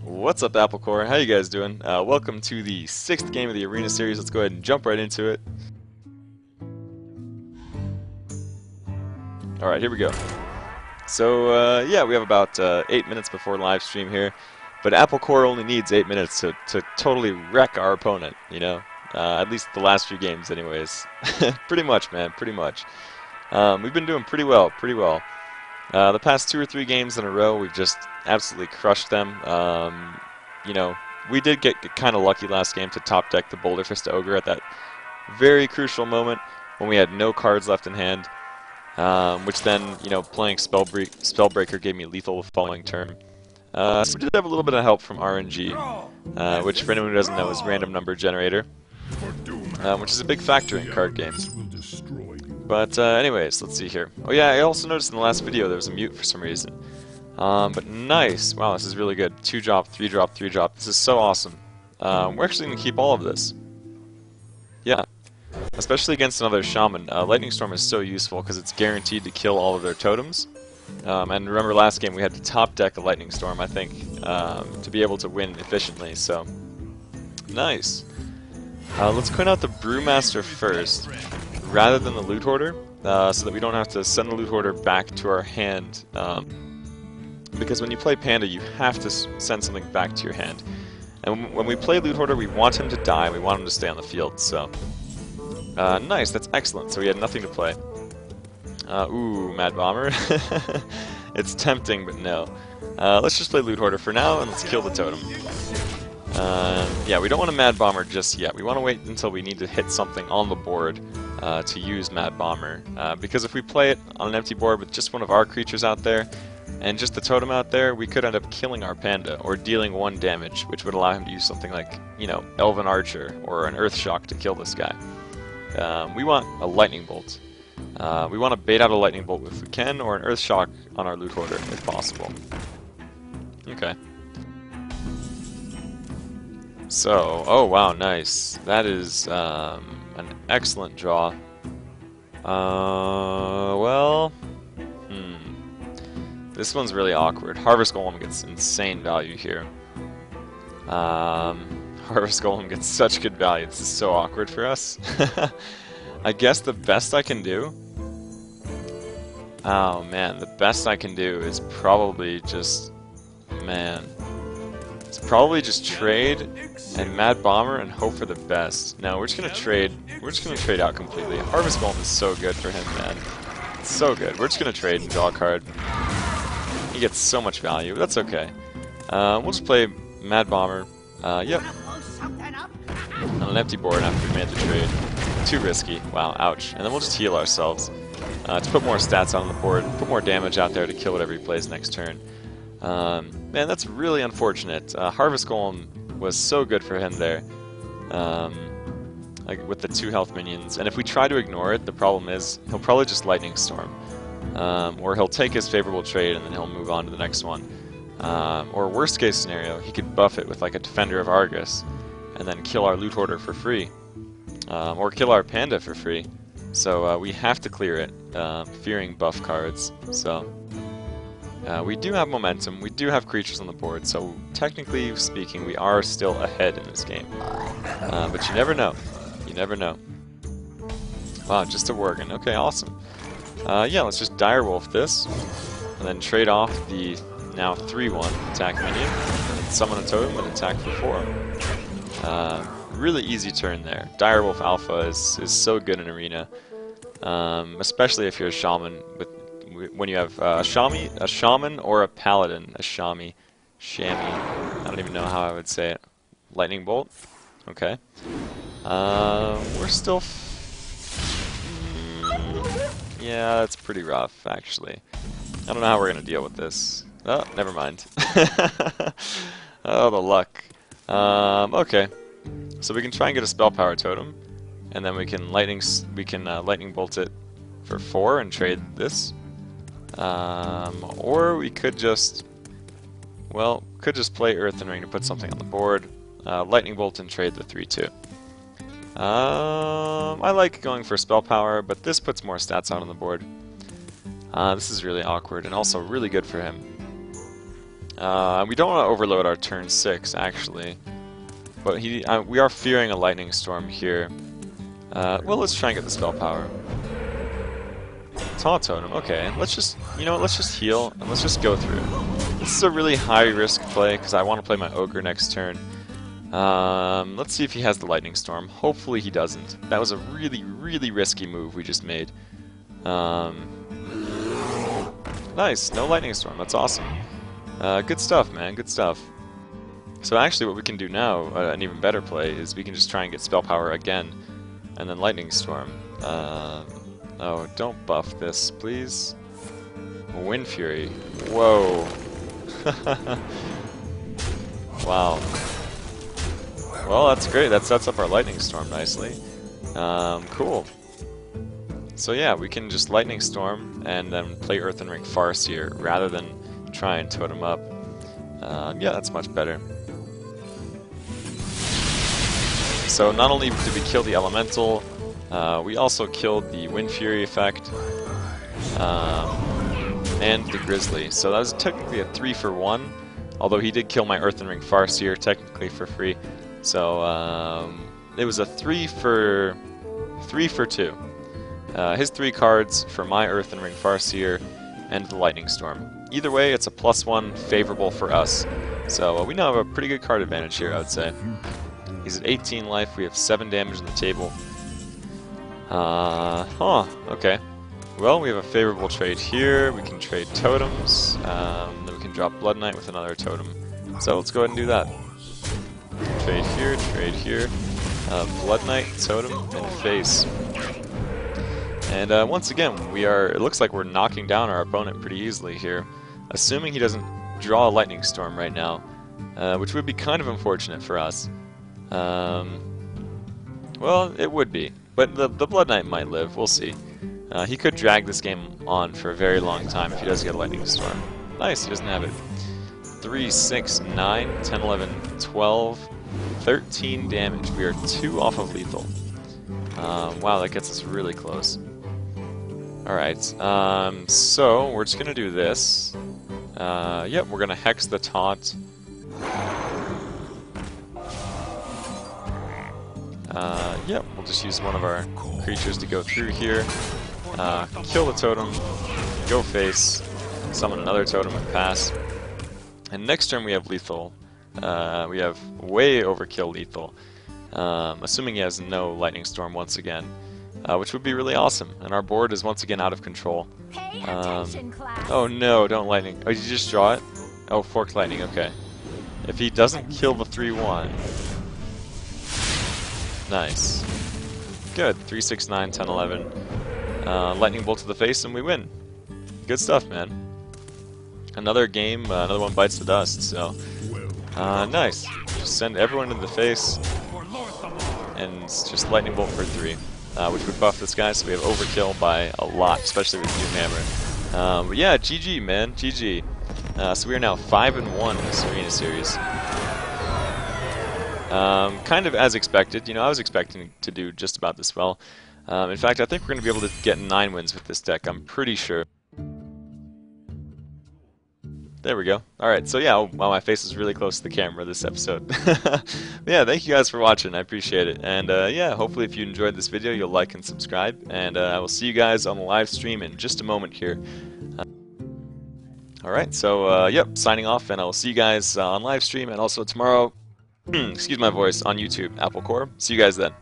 What's up, Apple Core? How you guys doing? Welcome to the 6th game of the Arena series. Let's go ahead and jump right into it. Alright, here we go. So, yeah, we have about 8 minutes before live stream here, but Apple Core only needs 8 minutes to totally wreck our opponent, you know? At least the last few games, anyways. Pretty much, man, pretty much. We've been doing pretty well, pretty well. The past 2 or 3 games in a row, we've just absolutely crushed them. You know, we did get kind of lucky last game to top deck the Boulder Fist Ogre at that very crucial moment when we had no cards left in hand, which then, you know, playing Spellbreaker gave me lethal the following turn. So we did have a little bit of help from RNG, which for anyone who doesn't know is random number generator, which is a big factor in card games. But anyways, let's see here. Oh yeah, I also noticed in the last video there was a mute for some reason. But nice. Wow, this is really good. 2-drop, 3-drop, 3-drop. This is so awesome. We're actually going to keep all of this. Yeah. Especially against another Shaman. Lightning Storm is so useful because it's guaranteed to kill all of their totems. And remember last game we had to top deck a Lightning Storm, I think, to be able to win efficiently. So, nice. Let's clean out the Brewmaster first, rather than the Loot Hoarder, so that we don't have to send the Loot Hoarder back to our hand. Because when you play Panda, you have to send something back to your hand. And when we play Loot Hoarder, we want him to die, we want him to stay on the field, so... nice, that's excellent, so he had nothing to play. Ooh, Mad Bomber. It's tempting, but no. Let's just play Loot Hoarder for now, and let's kill the totem. Yeah, we don't want a Mad Bomber just yet. We want to wait until we need to hit something on the board to use Mad Bomber. Because if we play it on an empty board with just one of our creatures out there, and just the totem out there, we could end up killing our Panda, or dealing 1 damage, which would allow him to use something like, you know, Elven Archer, or an Earth Shock to kill this guy. We want a Lightning Bolt. We want to bait out a Lightning Bolt if we can, or an Earth Shock on our Loot Hoarder, if possible. Okay. So, oh wow, nice. That is an excellent draw. Well... This one's really awkward. Harvest Golem gets insane value here. Harvest Golem gets such good value. This is so awkward for us. I guess the best I can do... Oh man, the best I can do is probably just... Man... It's probably just trade and Mad Bomber and hope for the best. No, we're just gonna trade. We're just gonna trade out completely. Harvest Golem is so good for him, man. It's so good. We're just gonna trade and draw a card. He gets so much value. That's okay. We'll just play Mad Bomber. Yep. On an empty board after we made the trade. Too risky. Wow, ouch. And then we'll just heal ourselves to put more stats on the board, put more damage out there to kill whatever he plays next turn. Man, that's really unfortunate. Harvest Golem was so good for him there, like with the 2 health minions. And if we try to ignore it, the problem is he'll probably just Lightning Storm. Or he'll take his favorable trade and then he'll move on to the next one. Or worst case scenario, he could buff it with like a Defender of Argus and then kill our Loot Hoarder for free. Or kill our Panda for free. So we have to clear it, fearing buff cards. So we do have momentum, we do have creatures on the board, so technically speaking we are still ahead in this game. But you never know. You never know. Wow, just a Worgen. Okay, awesome. Yeah, let's just Direwolf this, and then trade off the now 3/1 attack minion, and summon a totem and attack for 4. Really easy turn there. Direwolf Alpha is so good in Arena, especially if you're a Shaman. When you have a Shaman or a Paladin, a Shami, I don't even know how I would say it. Lightning Bolt? Okay. We're still... Yeah, that's pretty rough, actually. I don't know how we're going to deal with this. Oh, never mind. Oh, the luck. Okay. So we can try and get a Spell Power Totem, and then we can Lightning Bolt it for 4 and trade this. Or we could just... Well, could just play Earthen Ring to put something on the board. Lightning Bolt and trade the 3/2. I like going for Spell Power, but this puts more stats out on the board. This is really awkward, and also really good for him. We don't want to overload our turn 6, actually. But we are fearing a lightning storm here. Well, let's try and get the spell power. Taunt Totem, okay. Let's just, you know what, let's just heal, and let's just go through. This is a really high-risk play, because I want to play my Ogre next turn. Let's see if he has the Lightning Storm. Hopefully he doesn't. That was a really, really risky move we just made. Nice, no Lightning Storm, that's awesome. Good stuff, man, good stuff. So actually what we can do now, an even better play, is we can just try and get Spell Power again, and then Lightning Storm. Oh, don't buff this, please. Wind Fury. Whoa. Wow. Well, that's great. That sets up our Lightning Storm nicely. Cool. So yeah, we can just Lightning Storm and then play Earthen Ring Farseer rather than try and totem up. Yeah, that's much better. So not only did we kill the Elemental, we also killed the Wind Fury effect and the Grizzly. So that was technically a 3-for-1, although he did kill my Earthen Ring Farseer technically for free. So it was a 3-for-2. His 3 cards for my Earthen Ring Farseer and the Lightning Storm. Either way, it's a +1 favorable for us. So we now have a pretty good card advantage here, I would say. He's at 18 life, we have 7 damage on the table. Okay. Well, we have a favorable trade here. We can trade totems. Then we can drop Blood Knight with another totem. So let's go ahead and do that. Trade here. Blood Knight, totem, and face. And once again, it looks like we're knocking down our opponent pretty easily here. Assuming he doesn't draw a Lightning Storm right now, which would be kind of unfortunate for us. Well, it would be. But the Blood Knight might live, we'll see. He could drag this game on for a very long time if he does get a Lightning Storm. Nice, he doesn't have it. 3, 6, 9, 10, 11, 12, 13 damage. We are 2 off of lethal. Wow, that gets us really close. Alright, so we're just gonna do this. Yep, we're gonna Hex the Taunt. Yep, we'll just use one of our creatures to go through here. Kill the totem, go face, summon another totem and pass. And next turn we have lethal. We have way overkill lethal. Assuming he has no Lightning Storm once again. Which would be really awesome. And our board is once again out of control. Oh no, don't Lightning. Oh, did you just draw it? Oh, Forked Lightning, okay. If he doesn't kill the 3-1. Nice. Good. 3, 6, 9, 10, 11. Lightning Bolt to the face and we win. Good stuff, man. Another game, another one bites the dust, so... nice. Just send everyone into the face. And just Lightning Bolt for 3. Which would buff this guy, so we have overkill by a lot, especially with New Hammer. But yeah, GG, man. GG. So we are now 5-1 in this Arena Series. Kind of as expected. You know, I was expecting to do just about this well. In fact, I think we're going to be able to get 9 wins with this deck. I'm pretty sure. There we go. Alright, so yeah, wow, my face is really close to the camera this episode. Yeah, thank you guys for watching. I appreciate it. And yeah, hopefully if you enjoyed this video, you'll like and subscribe. And I will see you guys on the live stream in just a moment here. Alright, so yep, signing off, and I will see you guys on live stream and also tomorrow, excuse my voice, on YouTube, Apple Core. See you guys then.